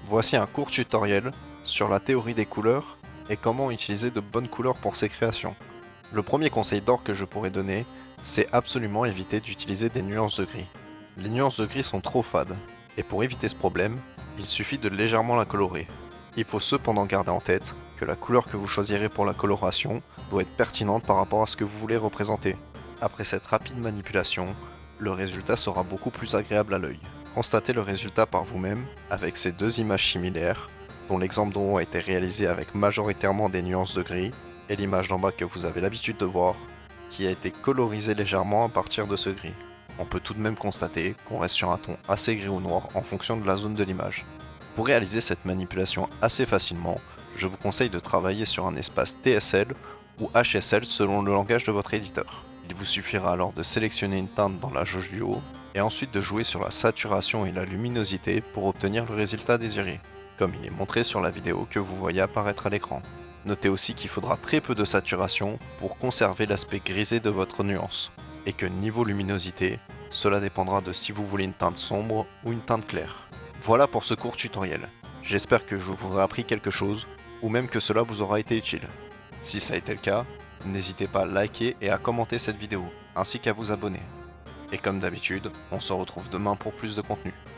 Voici un court tutoriel sur la théorie des couleurs et comment utiliser de bonnes couleurs pour ses créations. Le premier conseil d'or que je pourrais donner, c'est absolument éviter d'utiliser des nuances de gris. Les nuances de gris sont trop fades, et pour éviter ce problème, il suffit de légèrement la colorer. Il faut cependant garder en tête que la couleur que vous choisirez pour la coloration doit être pertinente par rapport à ce que vous voulez représenter. Après cette rapide manipulation, le résultat sera beaucoup plus agréable à l'œil. Constatez le résultat par vous-même avec ces deux images similaires, dont l'exemple d'en haut a été réalisé avec majoritairement des nuances de gris, et l'image d'en bas que vous avez l'habitude de voir, qui a été colorisée légèrement à partir de ce gris. On peut tout de même constater qu'on reste sur un ton assez gris ou noir en fonction de la zone de l'image. Pour réaliser cette manipulation assez facilement, je vous conseille de travailler sur un espace TSL ou HSL selon le langage de votre éditeur. Il vous suffira alors de sélectionner une teinte dans la jauge du haut et ensuite de jouer sur la saturation et la luminosité pour obtenir le résultat désiré, comme il est montré sur la vidéo que vous voyez apparaître à l'écran. Notez aussi qu'il faudra très peu de saturation pour conserver l'aspect grisé de votre nuance, et que niveau luminosité, cela dépendra de si vous voulez une teinte sombre ou une teinte claire. Voilà pour ce court tutoriel. J'espère que je vous aurai appris quelque chose, ou même que cela vous aura été utile. Si ça a été le cas, n'hésitez pas à liker et à commenter cette vidéo, ainsi qu'à vous abonner. Et comme d'habitude, on se retrouve demain pour plus de contenu.